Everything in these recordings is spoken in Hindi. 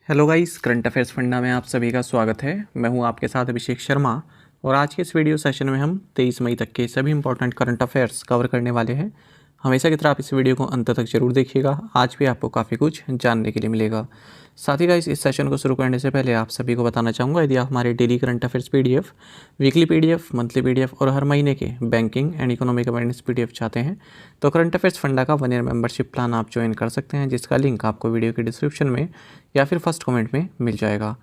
Hello guys, current affairs funda में आप सभी का स्वागत है। मैं हूं आपके साथ अभिषेक शर्मा और आज के इस वीडियो सेशन में हम 23 मई तक के सभी इंपॉर्टेंट करंट अफेयर्स कवर करने वाले हैं। हमेशा की तरह आप इस वीडियो को अंत तक जरूर देखिएगा, आज भी आपको काफ़ी कुछ जानने के लिए मिलेगा। साथ ही गाइस, इस सेशन को शुरू करने से पहले आप सभी को बताना चाहूँगा, यदि आप हमारे daily current affairs PDF, weekly PDF, monthly PDF और हर महीने के banking and economic awareness PDF चाहते हैं तो करंट अफेयर्स फंडा का 1 ईयर मेंबरशिप प्लान आप ज्वाइन कर सकते हैं, जिसका लिंक आपको वीडियो के डिस्क्रिप्शन में या फिर फर्स्ट कमेंट में मिल जाएगा।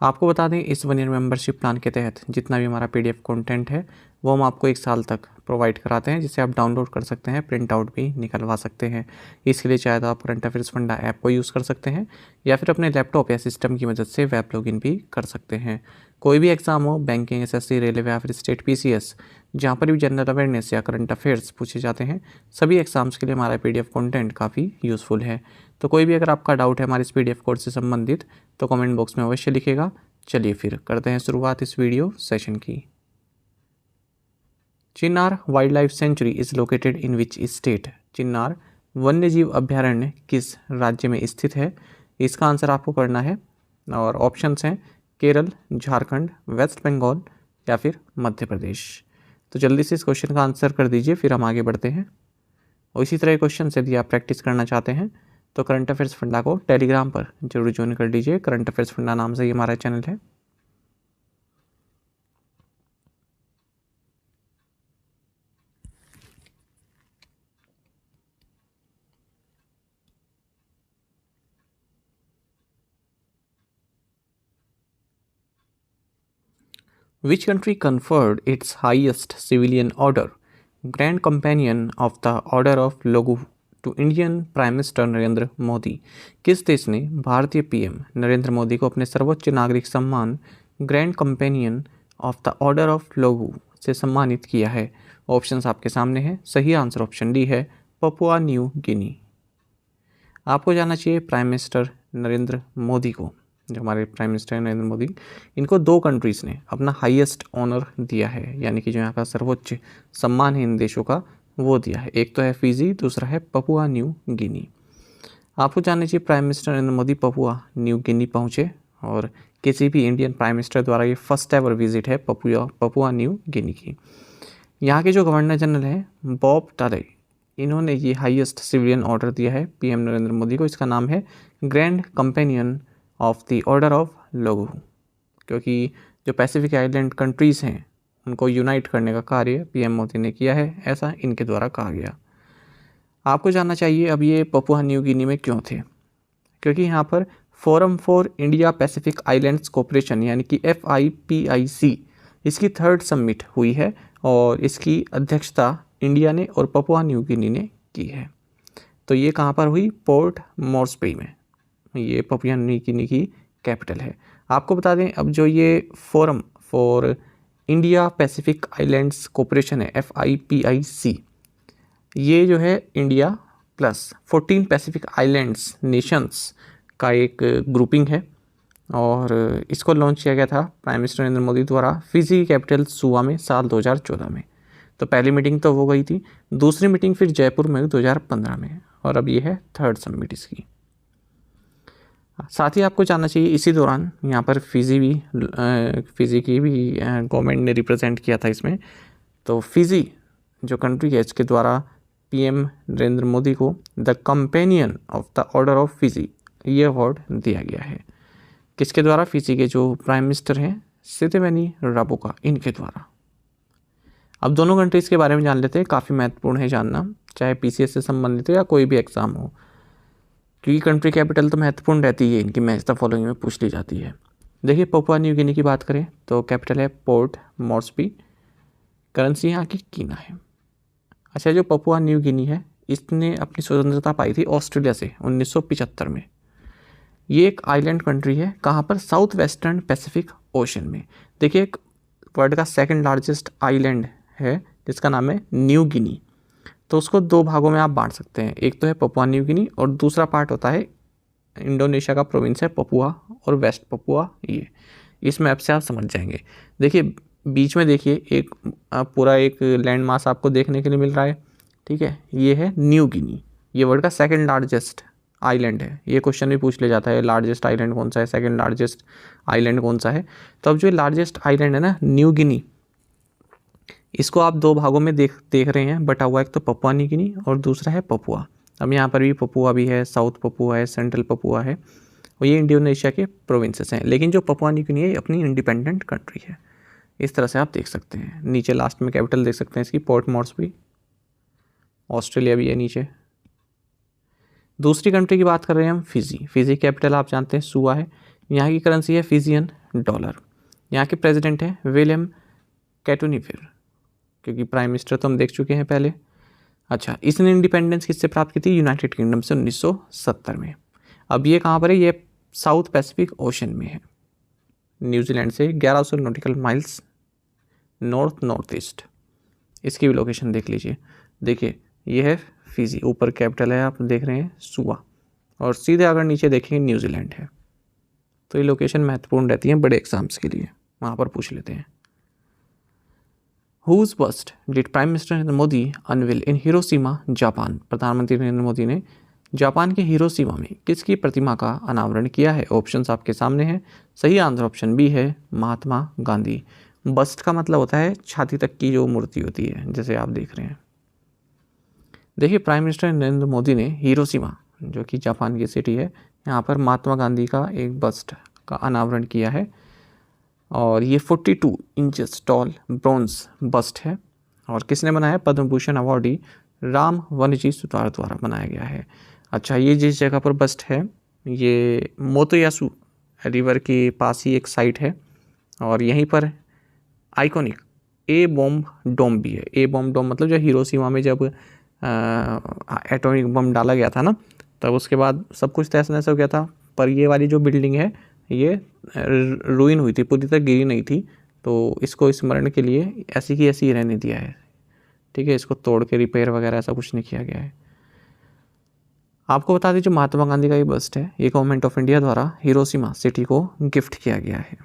आपको बता दें, इस 1 ईयर मेंबरशिप प्लान के तहत जितना भी हमारा पीडीएफ कंटेंट है वो हम आपको 1 साल तक प्रोवाइड कराते हैं, जिसे आप डाउनलोड कर सकते हैं, प्रिंट आउट भी निकलवा सकते हैं। इसके लिए चाहे तो आप करंट अफेयर्स फंडा ऐप को यूज़ कर सकते हैं या फिर अपने लैपटॉप या सिस्टम की मदद से वेब लॉगिन भी कर सकते हैं। कोई भी एग्जाम हो, बैंकिंग, एसएससी, रेलवे या फिर स्टेट पीसीएस, जहाँ पर भी जनरल अवेयरनेस या करंट अफेयर्स पूछे जाते हैं, सभी एग्जाम्स के लिए हमारा पीडीएफ कंटेंट काफ़ी यूज़फुल है। तो कोई भी अगर आपका डाउट है हमारे इस पीडीएफ कोर्स से संबंधित तो कमेंट बॉक्स में अवश्य लिखेगा। चलिए फिर करते हैं शुरुआत इस वीडियो सेशन की। Chinnar wild life sanctuary is located in which state? Chinnar वन्यजीव अभ्यारण्य किस राज्य में स्थित है? इसका आंसर आपको करना है और ऑप्शंस हैं केरल, झारखंड, वेस्ट बंगाल या फिर मध्य प्रदेश। तो जल्दी से इस क्वेश्चन का आंसर कर दीजिए, फिर हम आगे बढ़ते हैं। और इसी तरह क्वेश्चन यदि आप प्रैक्टिस करना चाहते हैं तो करंट अफेयर्स फंडा को टेलीग्राम पर जरूर ज्वाइन कर लीजिए। करंट अफेयर्स फंडा नाम से ही हमारा चैनल है। Which country conferred its highest civilian order, Grand Companion of the Order of Logu, to Indian Prime Minister Narendra Modi? किस देश ने भारतीय पीएम नरेंद्र मोदी को अपने सर्वोच्च नागरिक सम्मान grand companion of the order of Logohu से सम्मानित किया है? ऑप्शंस आपके सामने हैं। सही आंसर ऑप्शन डी है, पपुआ न्यू गिनी। आपको जानना चाहिए प्राइम मिनिस्टर नरेंद्र मोदी को, जो हमारे प्राइम मिनिस्टर हैं नरेंद्र मोदी, इनको 2 कंट्रीज़ ने अपना हाईएस्ट ऑनर दिया है, यानी कि जो यहाँ का सर्वोच्च सम्मान है इन देशों का वो दिया है। एक तो है फिजी, दूसरा है पपुआ न्यू गिनी। आपको जानना चाहिए prime minister Narendra Modi Papua New गिनी पहुँचे और किसी भी इंडियन प्राइम मिनिस्टर द्वारा ये फर्स्ट एवर विजिट है पपुआ न्यू गिनी की। यहाँ के जो गवर्नर जनरल हैं बॉब टाले, इन्होंने ये हाईएस्ट सिविलियन ऑर्डर दिया है पीएम नरेंद्र मोदी को। इसका नाम है grand companion of the order of Logohu, क्योंकि जो पैसिफिक आइलैंड कंट्रीज़ हैं उनको यूनाइट करने का कार्य पीएम मोदी ने किया है, ऐसा इनके द्वारा कहा गया। आपको जानना चाहिए अब ये पपुआ न्यू गिनी में क्यों थे? क्योंकि यहाँ पर forum for India Pacific islands cooperation यानी कि FIPIC, इसकी 3rd समिट हुई है और इसकी अध्यक्षता इंडिया ने और पपुआ न्यू गिनी ने की है। तो ये कहाँ पर हुई? पोर्ट मोर्सबी में। ये पपुआ न्यू गिनी की कैपिटल है। आपको बता दें, अब जो ये forum for India Pacific islands cooperation है FIPIC, ये जो है India plus 14 Pacific islands Nations का एक ग्रुपिंग है और इसको लॉन्च किया गया था प्राइम मिनिस्टर नरेंद्र मोदी द्वारा फिजी कैपिटल सुवा में साल 2014 में। तो पहली मीटिंग तो हो गई थी, दूसरी मीटिंग फिर जयपुर में 2015 में और अब ये है 3rd समिट इसकी। साथ ही आपको जानना चाहिए इसी दौरान यहाँ पर फिजी की भी गवर्नमेंट ने रिप्रेजेंट किया था इसमें। तो फिजी जो कंट्री है इसके द्वारा पीएम नरेंद्र मोदी को the companion of the order of Fiji ये अवार्ड दिया गया है। किसके द्वारा? फिजी के जो प्राइम मिनिस्टर हैं सितवेनी राबुका, इनके द्वारा। अब दोनों कंट्रीज़ के बारे में जान लेते हैं, काफ़ी महत्वपूर्ण है जानना, चाहे पीसीएस से संबंधित हो या कोई भी एग्ज़ाम हो, क्योंकि कंट्री कैपिटल तो महत्वपूर्ण रहती है इनकी, मैच द फॉलोइंग में पूछ ली जाती है। देखिए, पपुआ न्यू गिनी की बात करें तो कैपिटल है पोर्ट मोर्सबी, करेंसी यहाँ की कीना है। अच्छा, जो पपुआ न्यू गिनी है इसने अपनी स्वतंत्रता पाई थी ऑस्ट्रेलिया से 1975 में। ये एक आइलैंड कंट्री है, कहाँ पर? साउथ वेस्टर्न पैसिफिक ओशन में। देखिए, एक वर्ल्ड का 2nd लार्जेस्ट आइलैंड है जिसका नाम है न्यू गिनी। तो उसको 2 भागों में आप बांट सकते हैं, एक तो है पपुआ न्यू गिनी और दूसरा पार्ट होता है इंडोनेशिया का प्रोविंस है पपुआ और वेस्ट पपुआ। ये इस मैप से आप समझ जाएंगे। देखिए बीच में देखिए एक पूरा एक लैंड मास आपको देखने के लिए मिल रहा है, ठीक है। ये है न्यू गिनी, ये वर्ल्ड का 2nd लार्जेस्ट आइलैंड है, ये क्वेश्चन भी पूछ ले जाता है, लार्जेस्ट आइलैंड कौन सा है, सेकंड लार्जेस्ट आइलैंड कौन सा है। तो अब जो लार्जेस्ट आइलैंड है ना, न्यू गिनी, इसको आप दो भागों में देख रहे हैं बटा हुआ, एक तो पपुआ न्यू गिनी और दूसरा है पपुआ। अब यहाँ पर भी पपुआ भी है, साउथ पपुआ है, सेंट्रल पपुआ है, और ये इंडोनेशिया के प्रोविंसेस हैं। लेकिन जो पपुआ न्यू गिनी है ये अपनी इंडिपेंडेंट कंट्री है। इस तरह से आप देख सकते हैं। नीचे लास्ट में कैपिटल देख सकते हैं इसकी, पोर्ट मॉर्सबी। ऑस्ट्रेलिया भी है नीचे। दूसरी कंट्री की बात कर रहे हैं हम, फिजी। फिजी कैपिटल आप जानते हैं सुआ है। यहाँ की करेंसी है फिजियन डॉलर। यहाँ के प्रेसिडेंट हैं विलियम कैटुनिफिर, क्योंकि प्राइम मिनिस्टर तो हम देख चुके हैं पहले। अच्छा, इसने इंडिपेंडेंस किससे प्राप्त की थी? यूनाइटेड किंगडम से 1970 में। अब ये कहाँ पर है? ये साउथ पैसिफिक ओशन में है, न्यूजीलैंड से 1100 नॉटिकल माइल्स नॉर्थ ईस्ट। इसकी भी लोकेशन देख लीजिए। देखिए ये है फिजी, ऊपर कैपिटल है आप देख रहे हैं सुआ, और सीधे अगर नीचे देखेंगे न्यूजीलैंड है। तो ये लोकेशन महत्वपूर्ण रहती है बड़े एग्जाम्स के लिए, वहाँ पर पूछ लेते हैं। Whose bust did prime minister Narendra Modi unveil in Hiroshima Japan? प्रधानमंत्री नरेंद्र मोदी ने जापान के हिरोशिमा में किसकी प्रतिमा का अनावरण किया है? ऑप्शंस आपके सामने हैं। सही आंसर ऑप्शन बी है, महात्मा गांधी। बस्ट का मतलब होता है छाती तक की जो मूर्ति होती है, जैसे आप देख रहे हैं। देखिए प्राइम मिनिस्टर नरेंद्र मोदी ने हिरोशिमा, जो कि जापान की सिटी है, यहाँ पर महात्मा गांधी का एक बस्ट का अनावरण किया है, और ये 42 इंचेस टॉल ब्रॉन्ज बस्ट है। और किसने बनाया? पद्म भूषण अवार्डी राम वनजी सुतार द्वारा बनाया गया है। अच्छा, ये जिस जगह पर बस्ट है ये मोतोयासु रिवर के पास ही एक साइट है, और यहीं पर आइकॉनिक ए बॉम्ब डोम भी है। ए बॉम्ब डोम मतलब जो हिरोशिमा में जब एटॉमिक बम डाला गया था ना, तब उसके बाद सब कुछ तहस नहस हो गया था, पर ये वाली जो बिल्डिंग है ये रुइन हुई थी, पूरी तरह गिरी नहीं थी। तो इसको स्मरण के लिए ऐसी की ऐसी ही रहने दिया है, ठीक है। इसको तोड़ के रिपेयर वगैरह ऐसा कुछ नहीं किया गया है। आपको बता दें जो महात्मा गांधी का ये बस्ट है, ये गवर्नमेंट ऑफ इंडिया द्वारा हिरोशिमा सिटी को गिफ्ट किया गया है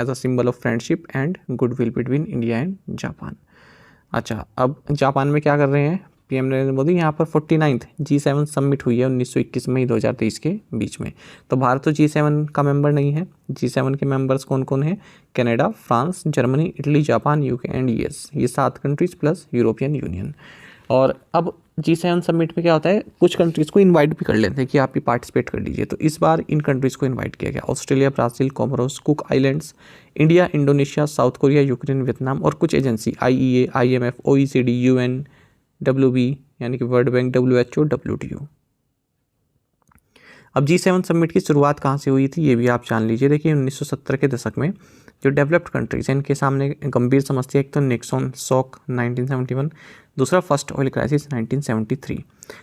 as a symbol of friendship and goodwill between India and Japan. अच्छा, अब जापान में क्या कर रहे हैं पीएम नरेंद्र मोदी? यहाँ पर 49th G7 समिट हुई है 1921 मई 2023 के बीच में। तो भारत तो G7 का मेंबर नहीं है। G7 के मेंबर्स कौन कौन है? Canada, France, Germany, Italy, Japan, UK and US, ये 7 कंट्रीज प्लस यूरोपियन यूनियन। और अब G7 समिट में क्या होता है, कुछ कंट्रीज़ को इनवाइट भी कर लेते हैं कि आप भी पार्टिसिपेट कर लीजिए। तो इस बार इन कंट्रीज़ को इनवाइट किया गया, Australia, Brazil, Comoros, cook islands, India, Indonesia, south Korea, Ukraine, Vietnam, और कुछ agency IEA, IMF, OECD, UN, WB यानी कि वर्ल्ड बैंक, WHO, WTO। अब G7 समिट की शुरुआत कहाँ से हुई थी ये भी आप जान लीजिए। देखिए 1970 के दशक में जो डेवलप्ड कंट्रीज हैं इनके सामने गंभीर समस्या, एक तो निक्सन शॉक 1971, दूसरा फर्स्ट ऑयल क्राइसिस 1973।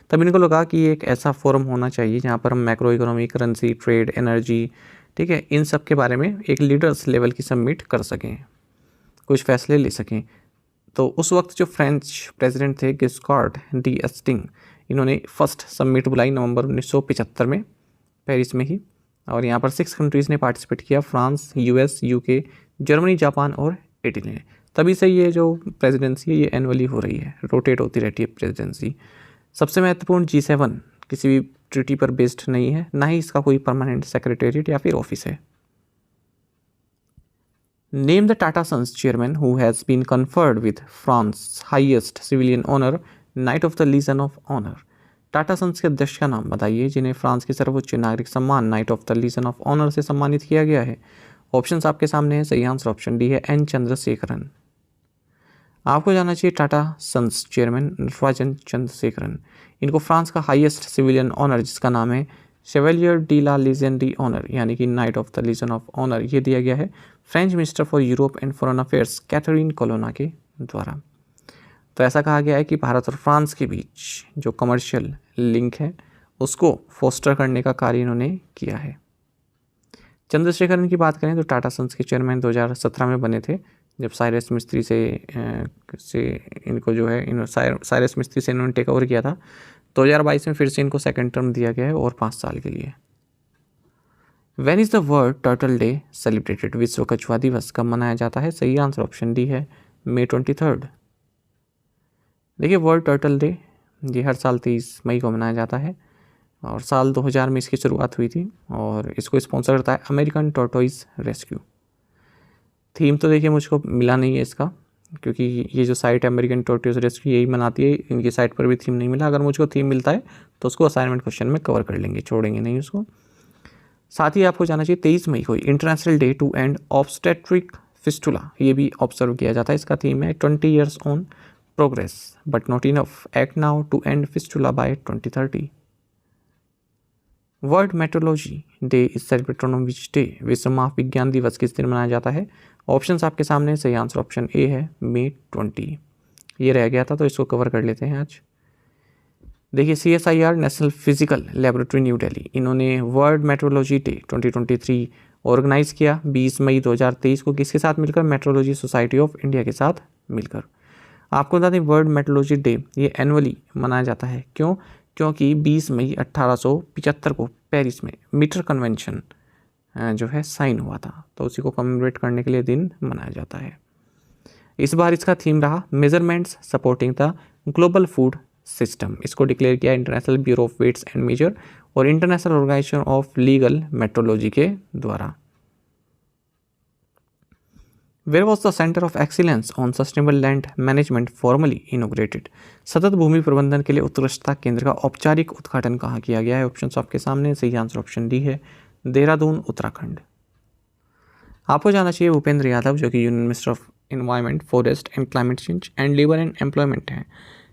तब इनको लगा कि एक ऐसा फोरम होना चाहिए जहाँ पर हम macro economy, currency, trade, energy, ठीक है, इन सब के बारे में एक लीडर्स लेवल की समिट कर सकें, कुछ फैसले ले सकें। तो उस वक्त जो फ्रेंच प्रेसिडेंट थे गिस्कार्ड डी एस्टिंग, इन्होंने फर्स्ट समिट बुलाई नवंबर 1975 में पेरिस में ही, और यहाँ पर 6 कंट्रीज़ ने पार्टिसिपेट किया, France, US, UK, Germany, Japan और इटली ने। तभी से ये जो प्रेसिडेंसी है ये एनुअली हो रही है, रोटेट होती रहती है प्रेसिडेंसी। सबसे महत्वपूर्ण G7 किसी भी ट्रिटी पर बेस्ड नहीं है, ना ही इसका कोई परमानेंट सेक्रेटेरिएट या फिर ऑफिस है। Name the Tata Sons chairman who has been conferred with France's highest civilian honor, Knight of the Legion of Honor। Tata Sons के अध्यक्ष का नाम बताइए जिन्हें फ्रांस के सर्वोच्च नागरिक सम्मान Knight of the legion of Honour से सम्मानित किया गया है। ऑप्शंस आपके सामने हैं। सही आंसर ऑप्शन डी है, एन चंद्रशेखरन। आपको जानना चाहिए टाटा सन्स चेयरमैन राजन चंद्रशेखरन, इनको फ्रांस का हाईएस्ट सिविलियन ऑनर जिसका नाम है Chevalier de la Legion de honour यानी कि knight of the legion of honour, ये दिया गया है French minister for Europe and foreign affairs Catherine Colonna के द्वारा। तो ऐसा कहा गया है कि भारत और फ्रांस के बीच जो कमर्शियल लिंक है उसको फोस्टर करने का कार्य इन्होंने किया है। चंद्रशेखरन की बात करें तो टाटा सन्स के चेयरमैन 2017 में बने थे, जब साइरस मिस्त्री से इनको जो है साइरस मिस्त्री से इन्होंने टेक ओवर किया था। 2022 में फिर से इनको सेकंड टर्म दिया गया है और 5 साल के लिए। When is the world turtle day celebrated, विश्व कछुआ दिवस कब मनाया जाता है? सही आंसर ऑप्शन डी है, May 23। देखिए वर्ल्ड टर्टल डे ये हर साल 23 मई को मनाया जाता है और साल 2000 में इसकी शुरुआत हुई थी और इसको स्पॉन्सर करता है अमेरिकन टॉर्टोइज रेस्क्यू। थीम तो देखिए मुझको मिला नहीं है इसका, क्योंकि ये जो साइट है अमेरिकन टॉर्टोइज रेस्क्यू यही मनाती है, इनकी साइट पर भी थीम नहीं मिला। अगर मुझको थीम मिलता है तो उसको असाइनमेंट क्वेश्चन में कवर कर लेंगे, छोड़ेंगे नहीं उसको। साथ ही आपको जाना चाहिए 23 मई को international day to end obstetric fistula, ये भी ऑब्जर्व किया जाता है। इसका थीम है 20 years on progress but not enough, act now to end fistula by 2030। World metrology day is celebrated on which day, विश्व महाविज्ञान दिवस किस दिन मनाया जाता है? ऑप्शंस आपके सामने, सही आंसर ऑप्शन ए है मई 20। ये रह गया था तो इसको कवर कर लेते हैं आज। देखिए CSIR national physical laboratory new Delhi, इन्होंने वर्ल्ड मेट्रोलॉजी डे 2023 ऑर्गेनाइज किया 20 मई 2023 को, किसके साथ मिलकर? मेट्रोलॉजी सोसाइटी ऑफ इंडिया के साथ मिलकर। आपको बता दें वर्ल्ड मेट्रोलॉजी डे ये एनुअली मनाया जाता है, क्यों? क्योंकि 20 मई 1875 को पेरिस में मीटर कन्वेंशन जो है साइन हुआ था, तो उसी को कमेमोरेट करने के लिए दिन मनाया जाता है। इस बार इसका थीम रहा measurements supporting the global food system, इसको डिक्लेयर किया international bureau of weights and measure और international organisation of legal metrology के द्वारा। Where was the centre of excellence on sustainable land management formally inaugurated, सतत भूमि प्रबंधन के लिए उत्कृष्टता केंद्र का औपचारिक उद्घाटन कहाँ किया गया है? ऑप्शन आपके सामने, सही आंसर ऑप्शन डी है देहरादून उत्तराखंड। आपको जाना चाहिए भूपेंद्र यादव जो कि union minister of environment forest and climate change and labour and employment हैं,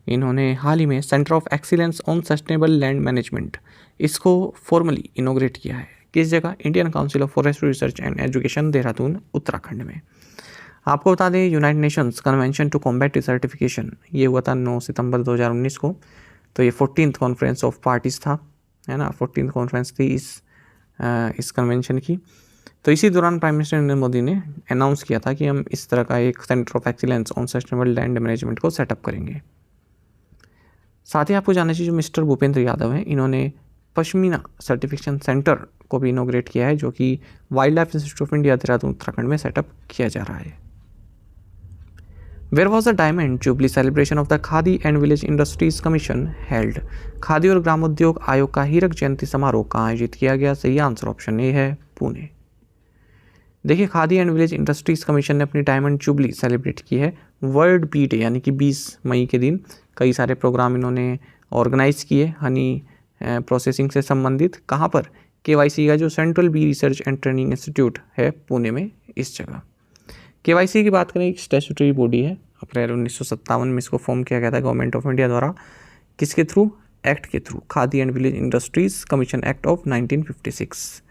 इन्होंने हाल ही में centre of excellence on sustainable land management इसको फॉर्मली इनोग्रेट किया है। किस जगह? Indian council of forestry research and education Dehradun Uttarakhand में। आपको बता दें United Nations convention to combat desertification ये हुआ था 9 सितंबर 2019 को, तो ये 14th कॉन्फ्रेंस ऑफ पार्टीज था, है ना, 14th कॉन्फ्रेंस थी इस कन्वेंशन की। तो इसी दौरान प्राइम मिनिस्टर नरेंद्र मोदी ने अनाउंस किया था कि हम इस तरह का एक centre of excellence on sustainable land management को सेटअप करेंगे। साथ ही आपको जानना चाहिए जो मिस्टर भूपेंद्र यादव हैं, इन्होंने पश्मीना सर्टिफिकेशन सेंटर को भी इनोग्रेट किया है, जो कि wildlife institute of India Dehradun Uttarakhand में सेटअप किया जा रहा है। Where was the diamond jubilee celebration of the khadi and village industries commission held, khadi और ग्रामोद्योग आयोग का हीरक जयंती समारोह कहाँ आयोजित किया गया? सही आंसर ऑप्शन ए है पुणे। देखिए khadi and village industries commission ने अपनी डायमंड जुबली सेलिब्रेट की है वर्ल्ड बी डे यानी कि 20 मई के दिन। कई सारे प्रोग्राम इन्होंने ऑर्गेनाइज किए हनी प्रोसेसिंग से संबंधित। कहाँ पर? KYC का जो central bee research and training institute है पुणे में, इस जगह। KYC की बात करें एक स्टैट्यूटरी बॉडी है, अप्रैल 1957 में इसको फॉर्म किया गया था गवर्नमेंट ऑफ इंडिया द्वारा। किसके थ्रू? एक्ट के through, khadi and village industries commission act of 1956।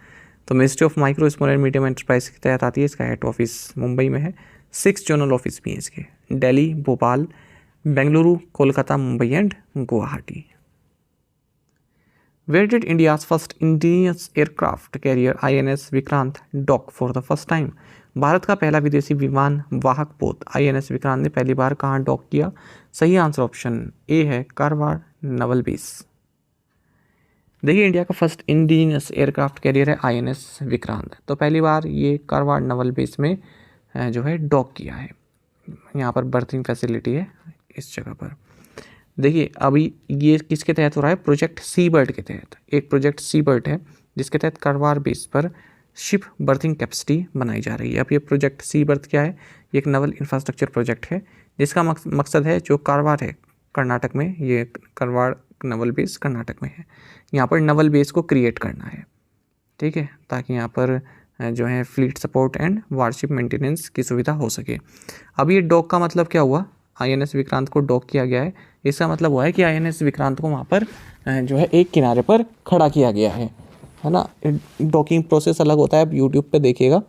तो ministry of micro small and medium enterprise के तहत आती है। इसका हेड ऑफिस मुंबई में है, 6 जोनल ऑफिस भी हैं इसके, Delhi, Bhopal, Bengaluru, Kolkata, Mumbai and Guwahati. Where did India's first indigenous aircraft carrier INS Vikrant dock for the first time, Bharat का पहला विदेशी विमान वाहक पोत INS विक्रांत ने पहली बार कहाँ डॉक किया? सही आंसर ऑप्शन ए है कारवाड़ नवल बेस। देखिए इंडिया का फर्स्ट इंडिजिनस एयरक्राफ्ट कैरियर है INS विक्रांत, तो पहली बार ये कारवाड़ नवल बेस में जो है डॉक किया है। यहाँ पर बर्थिंग फैसिलिटी है इस जगह पर। देखिए अभी ये किसके तहत हो रहा है? प्रोजेक्ट सी बर्ड के तहत। एक प्रोजेक्ट सी बर्ड है जिसके तहत कारवाड़ बेस पर शिप बर्थिंग कैपेसिटी बनाई जा रही है। अब ये प्रोजेक्ट सी बर्थ क्या है? ये एक नवल इंफ्रास्ट्रक्चर प्रोजेक्ट है जिसका मकसद है जो कारवार है कर्नाटक में, ये कारवाड़ नवल बेस कर्नाटक में है, यहाँ पर नवल बेस को क्रिएट करना है, ठीक है, ताकि यहाँ पर जो है fleet support and warship maintenance की सुविधा हो सके। अब ये डॉक का मतलब क्या हुआ? INS विक्रांत को डॉक किया गया है, इसका मतलब हुआ है कि INS विक्रांत को वहाँ पर जो है एक किनारे पर खड़ा किया गया है ना। डॉकिंग प्रोसेस अलग होता है, आप यूट्यूब पे देखिएगा,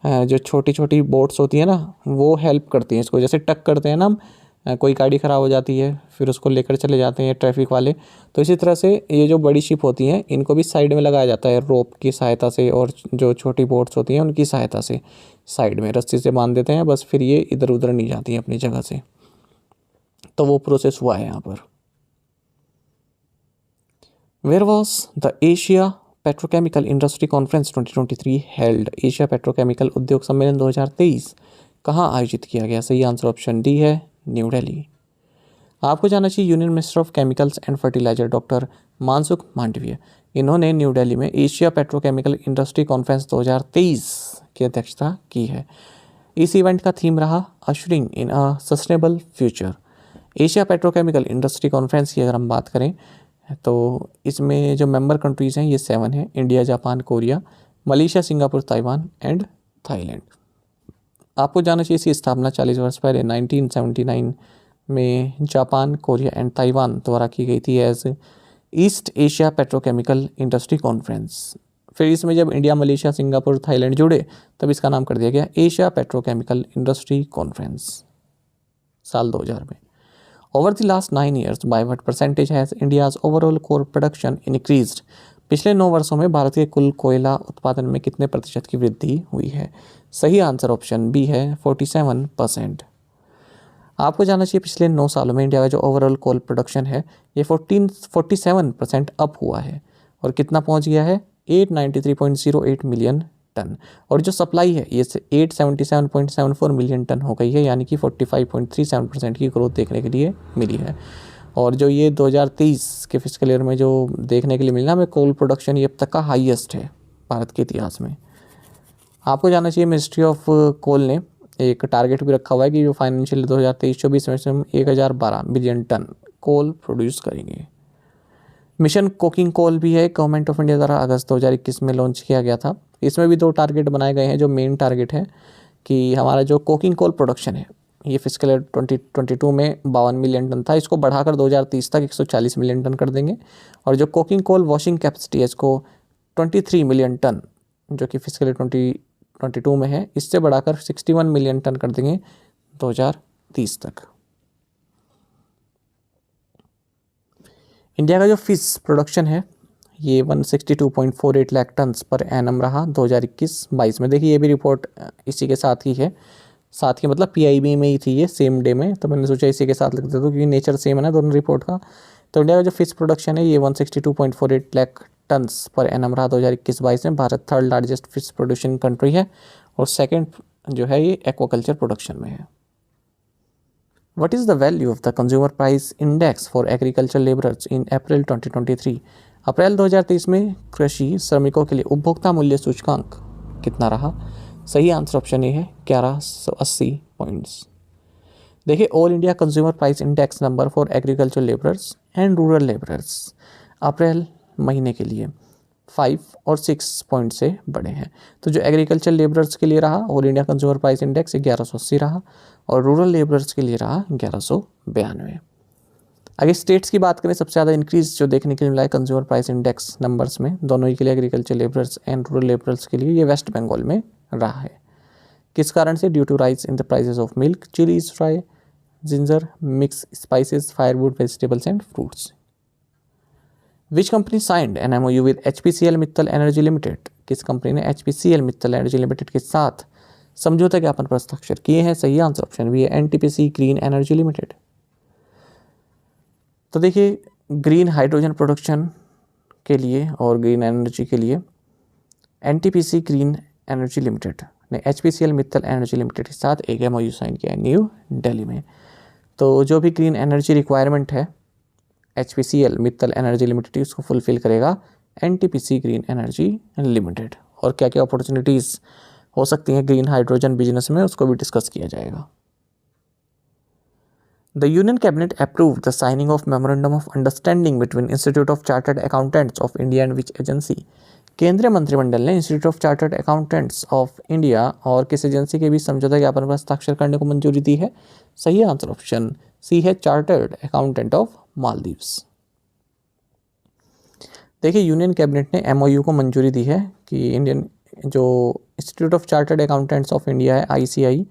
जो छोटी छोटी बोट्स होती है ना वो हेल्प करती हैं इसको, जैसे टक करते हैं ना हम, कोई गाड़ी ख़राब हो जाती है फिर उसको लेकर चले जाते हैं ट्रैफिक वाले, तो इसी तरह से ये जो बड़ी शिप होती हैं इनको भी साइड में लगाया जाता है रोप की सहायता से, और जो छोटी बोट्स होती हैं उनकी सहायता से साइड में रस्सी से बांध देते हैं, बस फिर ये इधर उधर नहीं जाती हैं अपनी जगह से। तो वो प्रोसेस हुआ है यहाँ पर। Where was the Asia petrochemical industry conference 2023 held, Asia petrochemical उद्योग सम्मेलन 2023 कहाँ आयोजित किया गया? सही आंसर ऑप्शन डी है न्यू दिल्ली। आपको जाना चाहिए union minister of chemicals and fertiliser doctor Mansukh Mandaviya, इन्होंने न्यू दिल्ली में एशिया पेट्रोकेमिकल इंडस्ट्री कॉन्फ्रेंस 2023 की अध्यक्षता की है। इस इवेंट का थीम रहा ushering in a sustainable future. Asia petrochemical industry conference की अगर हम बात करें तो इसमें जो मेंबर कंट्रीज़ हैं ये 7 हैं: India, Japan, Korea, Malaysia, Singapore, Taiwan and Thailand. आपको जाना चाहिए इसकी स्थापना 40 वर्ष पहले 1979 में जापान, कोरिया एंड ताइवान द्वारा की गई थी as east Asia petrochemical industry conference. फिर इसमें जब इंडिया, मलेशिया, सिंगापुर, थाईलैंड जुड़े तब इसका नाम कर दिया गया एशिया पेट्रोकेमिकल इंडस्ट्री कॉन्फ्रेंस साल 2000 में। Over the last 9 years by what percentage has India's overall core production increased? पिछले 9 वर्षों में भारत के कुल कोयला उत्पादन में कितने प्रतिशत की वृद्धि हुई है? सही आंसर ऑप्शन बी है 47%। आपको जानना चाहिए पिछले 9 सालों में इंडिया का जो ओवरऑल कोल प्रोडक्शन है ये 47% अप हुआ है और कितना पहुंच गया है 893.08 मिलियन टन। और जो सप्लाई है ये 877.74 मिलियन टन हो गई है, यानी कि 45.37% की ग्रोथ देखने के लिए मिली है। और जो ये 2023 के फिस्कल ईयर में जो देखने के लिए मिला हमें कोल प्रोडक्शन ये अब तक का हाईएस्ट है भारत के इतिहास में। आपको जानना चाहिए मिनिस्ट्री ऑफ कोल ने एक टारगेट भी रखा हुआ है कि जो फाइनेंशियल 2023-24 में हम 1012 बिलियन टन कोल प्रोड्यूस करेंगे। मिशन कोकिंग कोल भी है, गवर्नमेंट ऑफ इंडिया द्वारा अगस्त 2021 में लॉन्च किया गया था। इसमें भी 2 टारगेट बनाए गए हैं। जो मेन टारगेट है कि हमारा जो कोकिंग कोल प्रोडक्शन है ये फिस्कल ईयर 2022 में 52 मिलियन टन था, इसको बढ़ाकर 2030 तक 140 मिलियन टन कर देंगे। और जो कोकिंग कोल वॉशिंग कैपेसिटी है इसको 23 मिलियन टन जो कि फिस्कल ईयर 2022 में है, इससे बढ़ाकर 61 मिलियन टन कर देंगे 2030 तक। इंडिया का जो फिश प्रोडक्शन है ये 162.48 लाख टन पर एनम रहा 2021-22 में। देखिए ये भी रिपोर्ट इसी के साथ ही है, साथ ही मतलब पीआईबी में ही थी ये सेम डे में, तो मैंने सोचा इसी के साथ लिख देता हूँ क्योंकि नेचर सेम है ना दोनों रिपोर्ट का। तो इंडिया का जो फिश प्रोडक्शन है ये 162.48 लाख टन पर एनम रहा 2021-22 में। Bharat 3rd largest fish producing country है और 2nd जो है ये एक्वाकल्चर प्रोडक्शन में है। What is the value of the consumer price index for agricultural laborers in April 2023? अप्रैल 2023 में कृषि श्रमिकों के लिए उपभोक्ता मूल्य सूचकांक कितना रहा? सही आंसर ऑप्शन ए है 1180 पॉइंट्स। देखिए all India consumer price index number for agriculture labourers and rural labourers April महीने के लिए 5 और 6 पॉइंट से बड़े हैं। तो जो एग्रीकल्चर लेबरर्स के लिए रहा all India consumer price index 1180 रहा और रूरल लेबरर्स के लिए रहा 1192। अगर स्टेट्स की बात करें सबसे ज़्यादा इंक्रीज जो देखने के लिए मिला है कंज्यूमर प्राइस इंडेक्स नंबर्स में दोनों ही के लिए agriculture labourers and rural labourers के लिए ये वेस्ट बंगाल में रहा है। किस कारण से? Due to rise in the prices of milk, chillies, fry, ginger, mix spices, firewood, vegetables and fruits. Which company signed an MOU with HPCL Mittal energy limited? किस कंपनी ने HPCL मित्तल एनर्जी लिमिटेड के साथ समझौता ज्ञापन पर हस्ताक्षर किए हैं? सही आंसर ऑप्शन भी है NTPC ग्रीन एनर्जी लिमिटेड। तो देखिए ग्रीन हाइड्रोजन प्रोडक्शन के लिए और ग्रीन एनर्जी के लिए NTPC ग्रीन एनर्जी लिमिटेड ने HPCL मित्तल एनर्जी लिमिटेड के साथ एक MOU साइन किया है न्यू दिल्ली में। तो जो भी ग्रीन एनर्जी रिक्वायरमेंट है HPCL मित्तल एनर्जी लिमिटेड उसको फुलफिल करेगा NTPC ग्रीन एनर्जी लिमिटेड। और क्या क्या अपॉर्चुनिटीज़ हो सकती हैं ग्रीन हाइड्रोजन बिजनेस में उसको भी डिस्कस किया जाएगा। The Union Cabinet approved the signing of Memorandum of Understanding between Institute of Chartered Accountants of India and which agency? केंद्रीय मंत्रिमंडल ने institute of chartered accountants of India और किस एजेंसी के बीच समझौता ज्ञापन पर हस्ताक्षर करने को मंजूरी दी है? सही आंसर ऑप्शन सी है चार्टर्ड अकाउंटेंट ऑफ मालदीव्स। देखिए यूनियन कैबिनेट ने MOU को मंजूरी दी है कि इंडियन जो institute of chartered accountants of India है ICI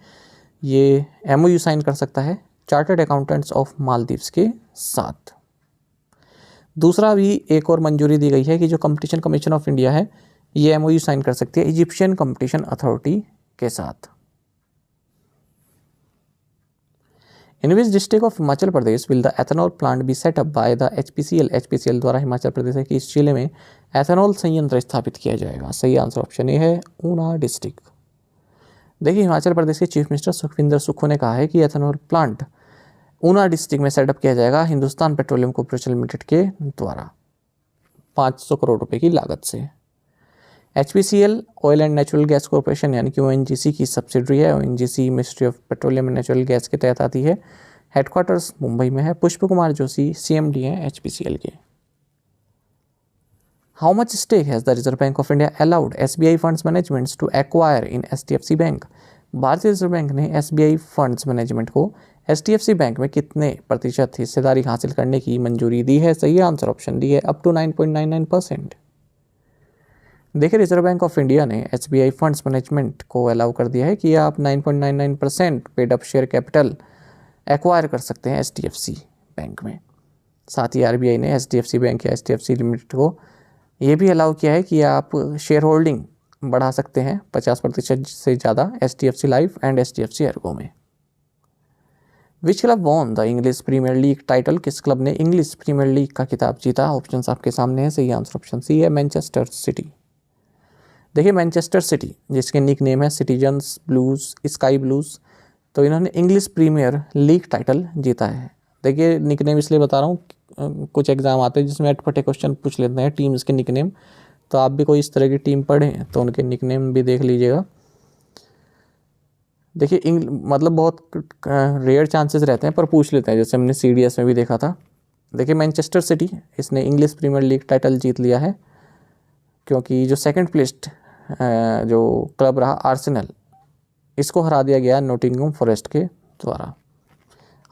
ये MOU साइन कर सकता है चार्टर्ड अकाउंटेंट्स ऑफ मालदीव्स के साथ। दूसरा भी एक और मंजूरी दी गई है कि जो कंपटीशन कमीशन ऑफ इंडिया है ये MOU साइन कर सकती है इजिप्शियन कंपटीशन अथॉरिटी के साथ। In which district of Himachal Pradesh will the ethanol plant be set up by the HPCL द्वारा हिमाचल प्रदेश के इस जिले में एथेनॉल संयंत्र स्थापित किया जाएगा? सही आंसर ऑप्शन ए है ऊना डिस्ट्रिक्ट। देखिए हिमाचल प्रदेश के चीफ मिनिस्टर सुखविंदर सुक्खू ने कहा है कि एथेनॉल प्लांट ऊना डिस्ट्रिक्ट में सेटअप किया जाएगा हिंदुस्तान पेट्रोलियम कॉर्पोरेशन लिमिटेड के द्वारा 500 करोड़ रुपए की लागत से। HPCL oil and natural gas corporation यानी कि ONGC की सब्सिडरी है। ONGC ministry of petroleum and natural gas के तहत आती है। हेडक्वार्टर्स मुंबई में है। पुष्प कुमार जोशी CMD हैं HPCL के। How much stake has the reserve bank of India allowed SBI funds managements to acquire in HDFC bank? भारतीय रिजर्व बैंक ने SBI फंड्स मैनेजमेंट को HDFC बैंक में कितने प्रतिशत हिस्सेदारी हासिल करने की मंजूरी दी है? सही आंसर ऑप्शन डी है, अप टू 9.99%। देखिए, रिजर्व बैंक ऑफ इंडिया ने SBI फंड्स मैनेजमेंट को अलाउ कर दिया है कि आप 9.99% paid up share capital acquire कर सकते हैं HDFC बैंक में। साथ ही RBI ने HDFC बैंक या HDFC लिमिटेड को ये भी अलाउ किया है कि आप शेयर होल्डिंग बढ़ा सकते हैं 50% से ज़्यादा HDFC life and HDFC Ergo में। Which club won the English premier league title? किस क्लब ने इंग्लिश प्रीमियर लीग का खिताब जीता? ऑप्शंस आपके सामने हैं। सही आंसर ऑप्शन सी है, मैनचेस्टर सिटी। देखिए, मैनचेस्टर सिटी जिसके निक नेम है सिटीजन्स ब्लूज, स्काई ब्लूज, तो इन्होंने इंग्लिश प्रीमियर लीग टाइटल जीता है। देखिए, निक नेम इसलिए बता रहा हूँ, कुछ एग्जाम आते हैं जिसमें अटपटे क्वेश्चन पूछ लेते हैं टीम्स के निक नेम, तो आप भी कोई इस तरह की टीम पढ़ें तो उनके निक नेम भी देख लीजिएगा। देखिए, मतलब बहुत रेयर चांसेस रहते हैं पर पूछ लेते हैं, जैसे हमने CDS में भी देखा था। देखिए, मैनचेस्टर सिटी इसने इंग्लिश प्रीमियर लीग टाइटल जीत लिया है क्योंकि जो सेकंड प्लेस्ड जो क्लब रहा आर्सेनल, इसको हरा दिया गया नॉटिंघम फॉरेस्ट के द्वारा।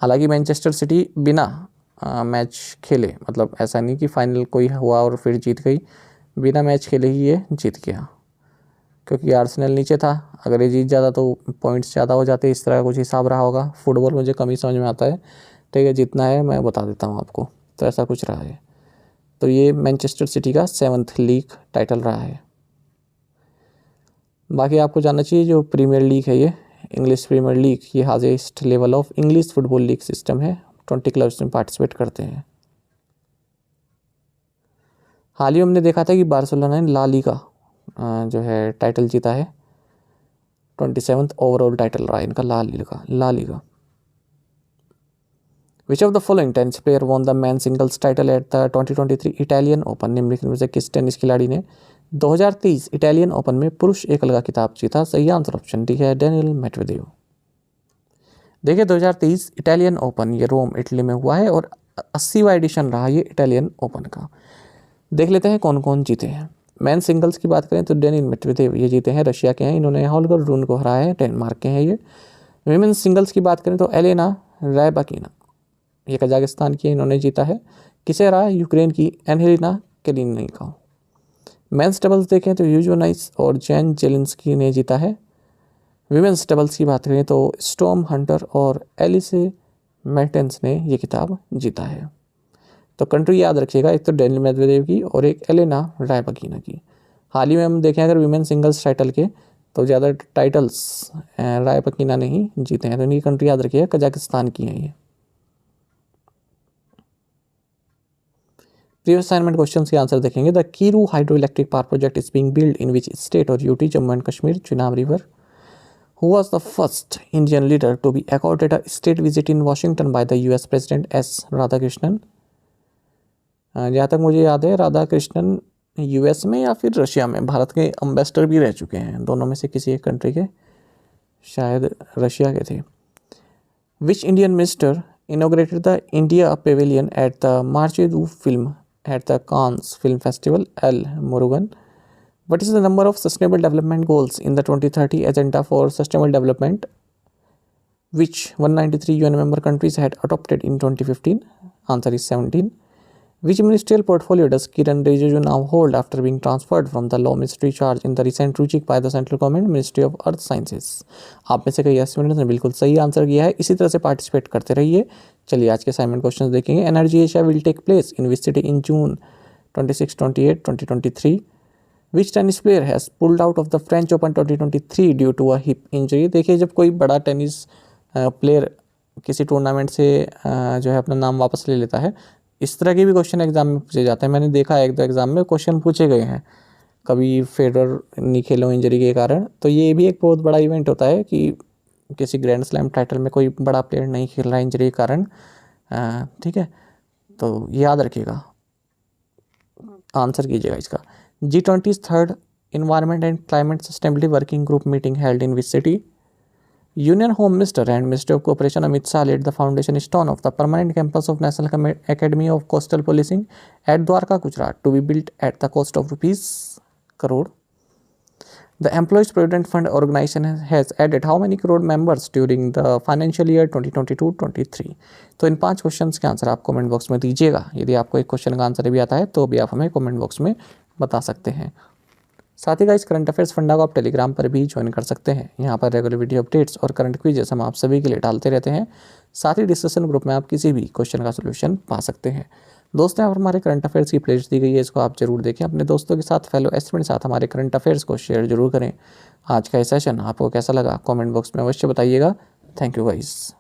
हालांकि मैनचेस्टर सिटी बिना मैच खेले, मतलब ऐसा नहीं कि फाइनल कोई हुआ और फिर जीत गई, बिना मैच खेले ही ये जीत गया क्योंकि आर्सेनल नीचे था। अगर ये जीत जाता तो पॉइंट्स ज़्यादा हो जाते, इस तरह का कुछ हिसाब रहा होगा। फुटबॉल मुझे कम ही समझ में आता है, ठीक है, जितना है मैं बता देता हूँ आपको, तो ऐसा कुछ रहा है। तो ये मैनचेस्टर सिटी का 7th लीग टाइटल रहा है। बाकी आपको जानना चाहिए जो प्रीमियर लीग है ये इंग्लिश प्रीमियर लीग, ये highest level of English football league system है। 20 क्लब्स में पार्टिसिपेट करते हैं। हाल ही हमने देखा था कि बार्सिलोना ने ला लीगा जो है टाइटल जीता है। 27th ओवरऑल टाइटल रहा इनका La Liga. Which of the following tennis player won the man singles title at the 2023 Italian open? निम्नलिखित में से किस टेनिस खिलाड़ी ने 2023 इटालियन ओपन में पुरुष एकल का खिताब जीता? सही आंसर ऑप्शन डी है, डेनियल मेडवेदेव। देखिए, 2023 इटालियन ओपन ये रोम इटली में हुआ है और 80वां एडिशन रहा ये इटालियन ओपन का। देख लेते हैं कौन कौन जीते हैं। मैन सिंगल्स की बात करें तो डेनियल मेडवेदेव ये जीते हैं, रशिया के हैं, इन्होंने होल्गर रून को हराया है, डेनमार्क के हैं ये। विमेन सिंगल्स की बात करें तो एलेना रायबाकिना ये कजाकिस्तान की, इन्होंने जीता है। किसे हराया? यूक्रेन की एनहेलिना केलिनिका। मेंस डबल्स देखें तो यूजोनाइस और जैन जेलिंस्की ने जीता है। विमेंस डबल्स की बात करें तो स्टॉर्म हंटर और एलिसे मेर्टेंस ने ये खिताब जीता है। तो कंट्री याद रखिएगा, एक तो डेनियल मेदवेदेव की और एक एलेना रायबाकिना की। हाल ही में हम देखें अगर विमेन सिंगल्स टाइटल के तो ज़्यादा टाइटल्स रायबाकिना ने ही जीते हैं, तो इनकी कंट्री याद रखिएगा, कजाकिस्तान की है ये। प्रीवियस असाइनमेंट क्वेश्चन के आंसर देखेंगे। The Kiru hydro electric power project is being build in which state और UT? Jammu and Kashmir, Chenab river. Who was the first Indian leader to be accorded a state visit in Washington by the US President S. Radhakrishnan? जहाँ तक मुझे याद है राधाकृष्णन US में या फिर रशिया में भारत के एम्बेसडर भी रह चुके हैं, दोनों में से किसी एक कंट्री के, शायद रशिया के थे। Which Indian minister inaugurated the India Pavilion at the Marche du Film at the Cannes Film Festival? L. Murugan. What is the number of sustainable development goals in the 2030 Agenda for Sustainable Development which 193 UN member countries had adopted in 2015? Answer is 17. Which ministerial portfolio does Kiran Rijiju now hold after being transferred from the law ministry charge in the recent ruling by the central government Ministry of Earth Sciences? आप में से कई एस्टिमेट्स ने बिल्कुल सही आंसर किया है, इसी तरह से पार्टिसिपेट करते रहिए। चलिए आज के असाइनमेंट क्वेश्चन देखेंगे। Energy Asia will take place in which city in June 26, 28, 2023? Which tennis player has pulled out of the French Open 2023 due to a hip injury? देखिए, जब कोई बड़ा टेनिस प्लेयर किसी टूर्नामेंट से जो है अपना नाम वापस ले लेता है, इस तरह के भी क्वेश्चन एग्जाम में पूछे जाते हैं। मैंने देखा है एक दो एग्जाम में क्वेश्चन पूछे गए हैं, कभी फेडरर नहीं खेलो इंजरी के कारण। तो ये भी एक बहुत बड़ा इवेंट होता है कि किसी ग्रैंड स्लैम टाइटल में कोई बड़ा प्लेयर नहीं खेल रहा है इंजरी के कारण, ठीक है, तो याद रखिएगा, आंसर कीजिएगा इसका। G20 third environment and climate sustainability working group meeting held in which city? Union Home Minister and Minister of Cooperation Amit Shah laid the foundation stone of the permanent campus of National Academy of Coastal Policing at Dwarka, Gujarat, to be built at the cost of rupees crore. The Employees Provident Fund organization has added how many crore members during the financial year 2022-23? तो इन 5 क्वेश्चंस के आंसर आप कमेंट बॉक्स में दीजिएगा। यदि आपको एक क्वेश्चन का आंसर भी आता है तो भी आप हमें कमेंट बॉक्स में बता सकते हैं। साथ ही गाइस करंट अफेयर्स फंडा को आप टेलीग्राम पर भी ज्वाइन कर सकते हैं। यहाँ पर रेगुलर वीडियो अपडेट्स और करंट क्विजेस हम आप सभी के लिए डालते रहते हैं। साथ ही डिस्कशन ग्रुप में आप किसी भी क्वेश्चन का सोल्यूशन पा सकते हैं। दोस्तों, यहाँ पर हमारे करंट अफेयर्स की प्लेलिस्ट दी गई है, इसको आप जरूर देखें। अपने दोस्तों के साथ, फेलो एस्पिरेंट के साथ हमारे करंट अफेयर्स को शेयर जरूर करें। आज का ये सेशन आपको कैसा लगा कमेंट बॉक्स में अवश्य बताइएगा। Thank you guys.